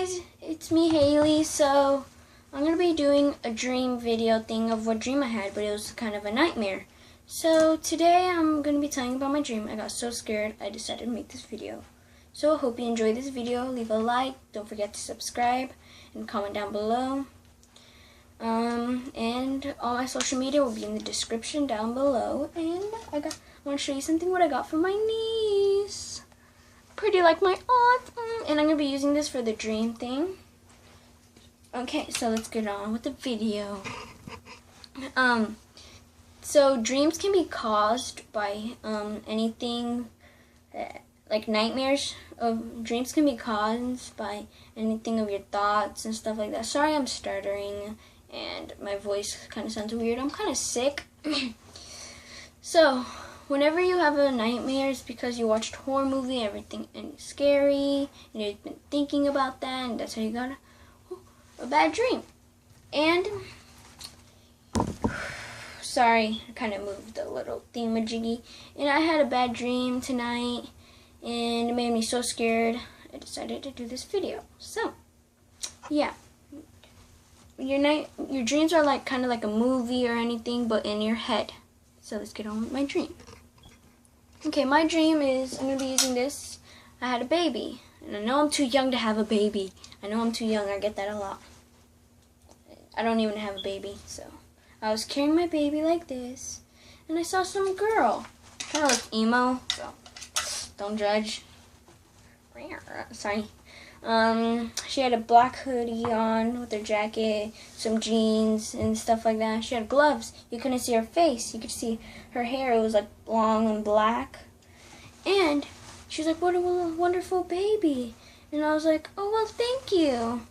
guys, it's me, Haylie. So I'm going to be doing a dream video thing of what dream I had, but it was kind of a nightmare. So today I'm going to be telling about my dream. I got so scared, I decided to make this video. So I hope you enjoyed this video. Leave a like, don't forget to subscribe, and comment down below. And all my social media will be in the description down below. And I want to show you something what I got from my niece. Pretty like my aunt. And I'm going to be using this for the dream thing. Okay, so let's get on with the video. So dreams can be caused by anything, like nightmares. Dreams can be caused by anything of your thoughts and stuff like that. Sorry, I'm stuttering and my voice kind of sounds weird. I'm kind of sick. So whenever you have a nightmare, it's because you watched a horror movie, everything and it's scary, and you've been thinking about that, and that's how you got a bad dream. And sorry, I kind of moved a little thingamajiggy. And I had a bad dream tonight, and it made me so scared, I decided to do this video. So, yeah. Your dreams are like kind of like a movie or anything, but in your head. So let's get on with my dream. Okay, my dream is, I'm going to be using this. I had a baby, and I know I'm too young to have a baby. I know I'm too young, I get that a lot. I don't even have a baby, so. I was carrying my baby like this, and I saw some girl. Kind of looked emo, so don't judge. Sorry. She had a black hoodie on with her jacket, some jeans and stuff like that. She had gloves. You couldn't see her face. You could see her hair. It was like long and black. And she was like, "What a wonderful baby." And I was like, "Oh, well, thank you."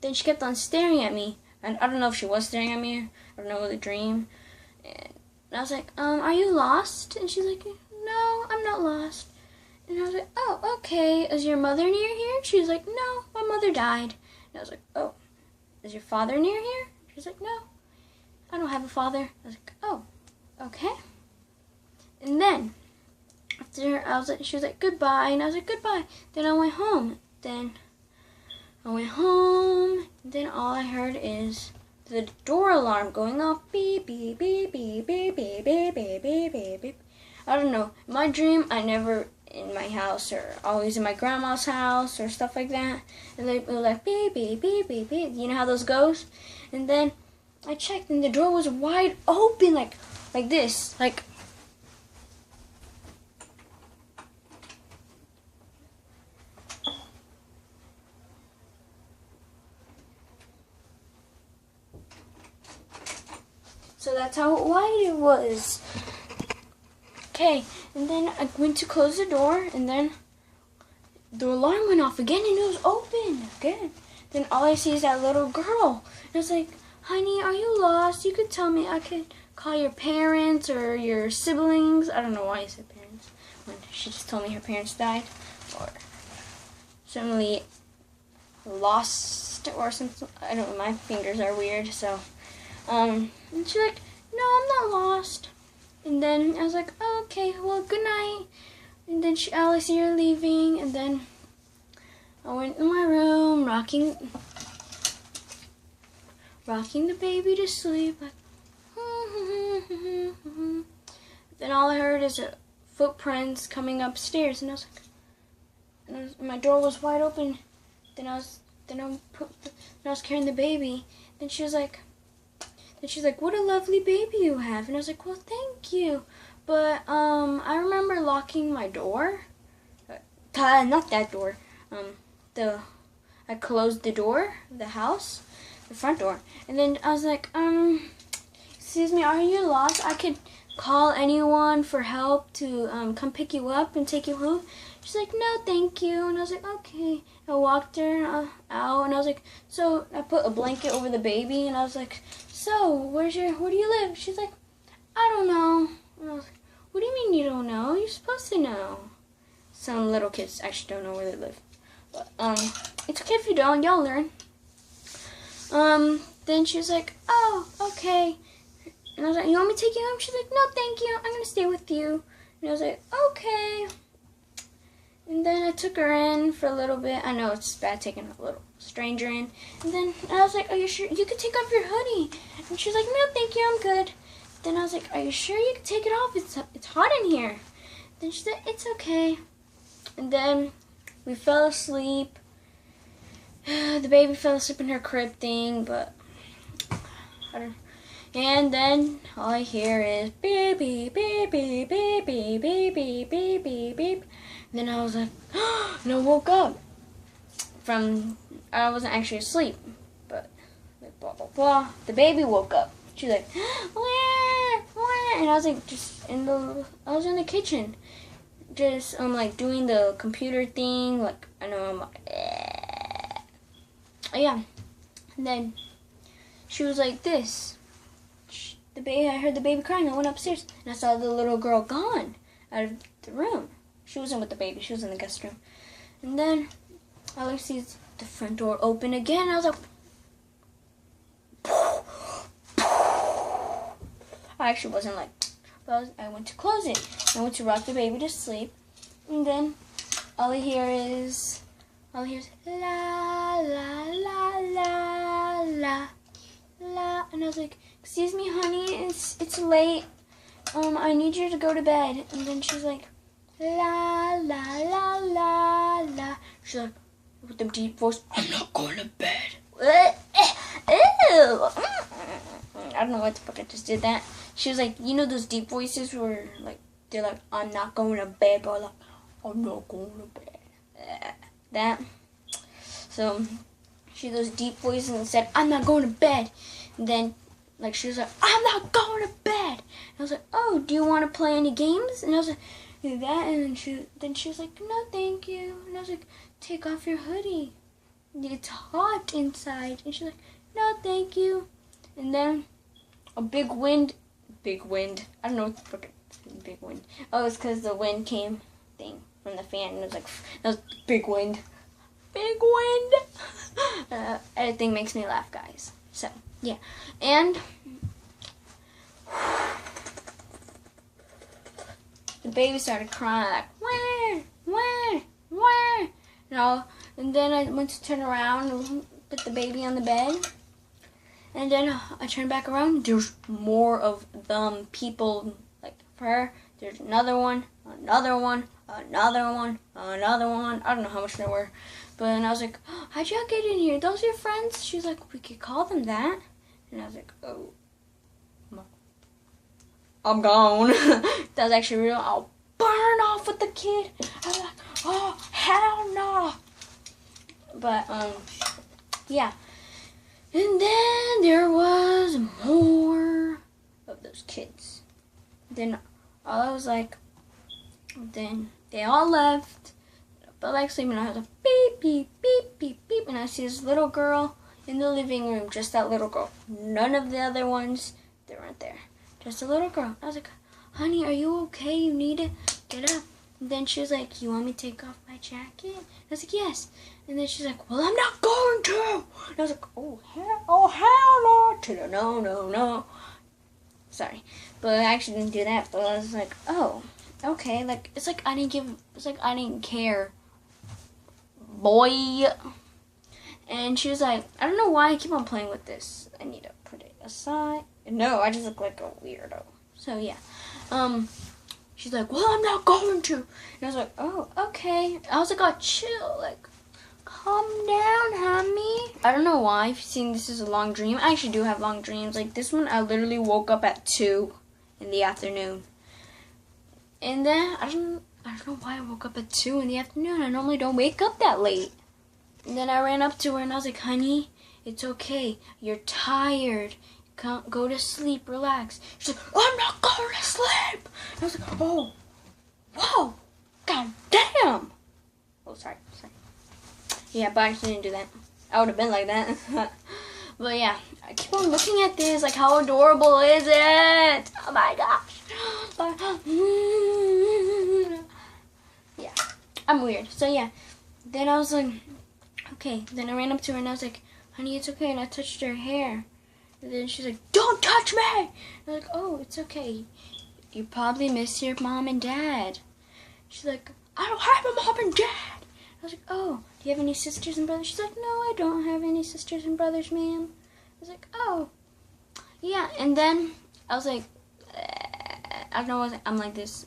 Then she kept on staring at me. And I don't know if she was staring at me. I don't know, it was a dream. And I was like, "Are you lost?" And she's like, "No, I'm not lost." And I was like, "Oh, okay. Is your mother near here?" She was like, "No, my mother died." And I was like, "Oh, is your father near here?" She was like, "No, I don't have a father." I was like, "Oh, okay." And then after she was like, "Goodbye," and I was like, "Goodbye." Then I went home. Then all I heard is the door alarm going off. Beep, beep, beep, beep, beep, beep, beep, beep, beep, beep, beep. I don't know. In my dream, I never in my house or always in my grandma's house or stuff like that. And they were like, beep, beep, beep, beep, beep. You know how those goes? And then I checked and the door was wide open, like this. Like, so that's how wide it was. Okay, and then I went to close the door, and then the alarm went off again, and it was open again. Then all I see is that little girl. And I was like, "Honey, are you lost? You could tell me. I could call your parents or your siblings." I don't know why I said parents when she just told me her parents died, or suddenly lost or something. I don't know. My fingers are weird, so and she's like, "No, I'm not lost." And then I was like, "Oh, okay, well, good night." And then I see her leaving, and then I went in my room, rocking the baby to sleep. Like, then all I heard is footprints coming upstairs, and I was like, and my door was wide open. Then I was carrying the baby. Then she's like, "What a lovely baby you have." And I was like, "Well, thank you. But I remember locking my door. Not that door. I closed the door of the house, the front door. And then I was like, "Excuse me, are you lost? I could call anyone for help to come pick you up and take you home." She's like, "No, thank you." And I was like, "Okay." I walked her out, and I was like, so I put a blanket over the baby, and I was like, "So, where do you live?" She's like, "I don't know." And I was like, "What do you mean you don't know? You're supposed to know." Some little kids actually don't know where they live. But, it's okay if you don't, y'all learn. Then she was like, "Oh, okay." And I was like, "You want me to take you home?" She's like, "No, thank you. I'm going to stay with you." And I was like, "Okay." And then I took her in for a little bit. I know it's bad taking a little stranger in. And then I was like, are you sure? You could take off your hoodie. And she's like, no, thank you, I'm good. Then I was like, are you sure you can take it off? It's hot in here. Then she said, it's okay. And then we fell asleep. The baby fell asleep in her crib thing, but I don't. And then all I hear is beep, beep, beep, beep, beep, beep, beep, beep, beep, beep, beep. And then I was like, and I woke up from, I wasn't actually asleep, but like blah, blah, blah. The baby woke up. She was like, wah, wah. And I was like, I was in the kitchen, just like doing the computer thing. Like, I know I'm like, yeah. And then she was like this. I heard the baby crying. I went upstairs and I saw the little girl gone out of the room. She wasn't with the baby. She was in the guest room. And then I sees the front door open again. I was like, I actually wasn't like, but I went to close it. I went to rock the baby to sleep. And then all I hear is la la la la la la. And I was like, excuse me, honey, it's late. I need you to go to bed. And then she's like, la la la la la. She's like, with the deep voice, I'm not going to bed. Ew. I don't know what the fuck I just did that. She was like, you know those deep voices where like they're like, I'm not going to bed, but like, I'm not going to bed. That. So she those deep voices and said, I'm not going to bed. And then like she was like, I'm not going to bed. And I was like, oh, do you want to play any games? And I was like, do that. And then she was like, no, thank you. And I was like, take off your hoodie. It's hot inside. And she's like, no, thank you. And then a big wind. I don't know what the fuck big wind. Oh, it's because the wind came thing from the fan. And it was like, that was big wind. Big wind. Everything makes me laugh, guys. So, yeah. And the baby started crying like, wah, wah, wah. And then I went to turn around and put the baby on the bed. And then I turned back around. There's more of them people like her. There's another one, another one, another one, another one. I don't know how much there were. But and I was like, oh, how'd y'all get in here? Those your friends? She's like, we could call them that. And I was like, oh, I'm gone. That was actually real. I'll burn off with the kid. I was like, oh, hell no. But, yeah. And then there was more of those kids. Then I was like, then they all left. But like sleeping, I was like, beep, beep, beep, beep, beep. And I see this little girl in the living room, just that little girl. None of the other ones, they weren't there. Just a little girl. I was like, honey, are you okay? You need to get up. And then she was like, you want me to take off my jacket? And I was like, yes. And then she's like, well, I'm not going to. And I was like, oh, hell no. No, no, no. Sorry. But I actually didn't do that. But I was like, oh, okay. Like, it's like I didn't care. Boy. And she was like, I don't know why I keep on playing with this. I need to put it aside. No, I just look like a weirdo. So, yeah. She's like, well, I'm not going to. And I was like, oh, okay. I was like, oh, chill. Like, calm down, honey. I don't know why. If you've seen this is a long dream. I actually do have long dreams. Like, this one, I literally woke up at 2 in the afternoon. And then, I don't know why I woke up at 2 in the afternoon. I normally don't wake up that late. And then I ran up to her and I was like, honey, it's okay. You're tired. Go to sleep, relax. She's like, oh, I'm not going to sleep. And I was like, oh, whoa, god damn. Oh, sorry. Yeah, but I actually didn't do that. I would have been like that. But yeah, I keep on looking at this, like, how adorable is it? Oh my gosh. Yeah, I'm weird. So yeah, then I was like, okay. Then I ran up to her and I was like, honey, it's okay. And I touched her hair. And then she's like, don't touch me! And I was like, oh, it's okay. You probably miss your mom and dad. She's like, I don't have a mom and dad. I was like, oh, do you have any sisters and brothers? She's like, no, I don't have any sisters and brothers, ma'am. I was like, oh, yeah. And then I was like, I don't know, I'm like this.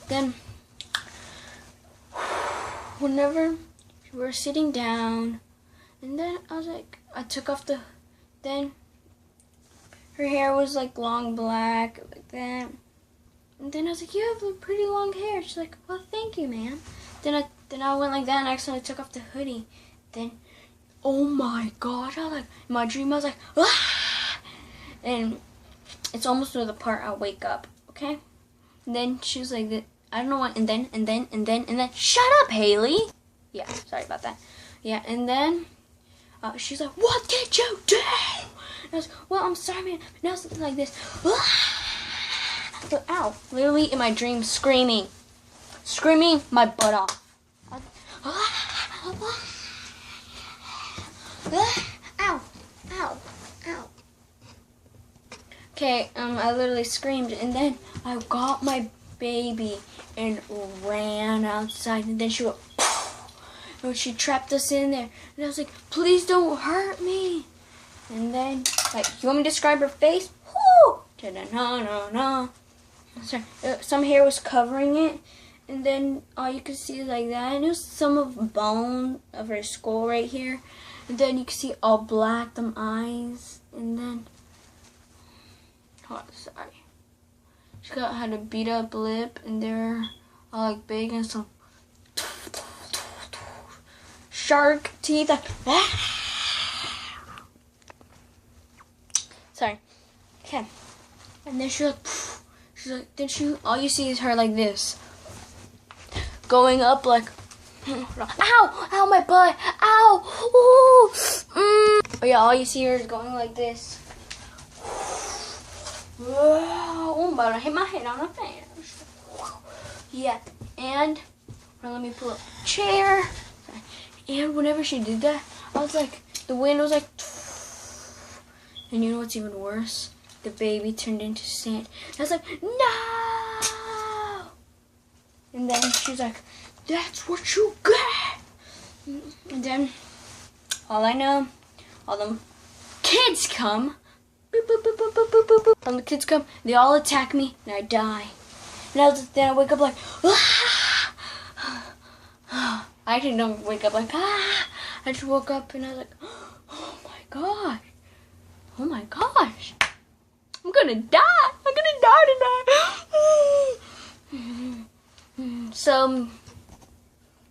Then, whenever we were sitting down, and then I was like, I took off then her hair was like long black, like that. And then I was like, you have a pretty long hair. She's like, well, thank you, ma'am. Then I went like that and I accidentally took off the hoodie. Then, oh my God, I was like, in my dream I was like, ah! And it's almost to the part I wake up, okay? And then she was like, I don't know what, and then, shut up, Haylie. Yeah, sorry about that. Yeah, and then she's like, what did you do? And I was like, well, I'm sorry, man. But now something like this. But, ow, literally in my dream, screaming my butt off. Ow, ow, ow. Okay, I literally screamed, and then I got my baby and ran outside, and then she went, and she trapped us in there, and I was like, please don't hurt me. And then, like, you want me to describe her face? Whoo! No. Sorry, some hair was covering it, and then all you could see is like that, and it was some of the bone of her skull right here, and then you could see all black, them eyes, and then, oh, sorry, she had a beat up lip, and they're all like big, and some shark teeth, like, sorry, okay, and then she's like, all you see is her like this, going up like, ow, my butt, ow, ooh, Oh yeah, all you see her is going like this. Oh, I'm about to hit my head on a fan. Yeah, and let me pull up a chair. And whenever she did that, I was like, the wind was like, and you know what's even worse? The baby turned into sand. And I was like, no! And then she's like, that's what you get! And then, all I know, all the kids come. Boop, boop, boop, boop, boop, boop, boop, boop. All the kids come, they all attack me, and I die. And then I wake up like, ah! I actually don't wake up like, ah! I just woke up and I was like, oh my gosh. Oh my gosh. I'm gonna die. I'm gonna die tonight.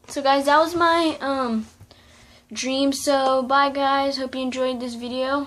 So guys, that was my dream. So bye guys. Hope you enjoyed this video.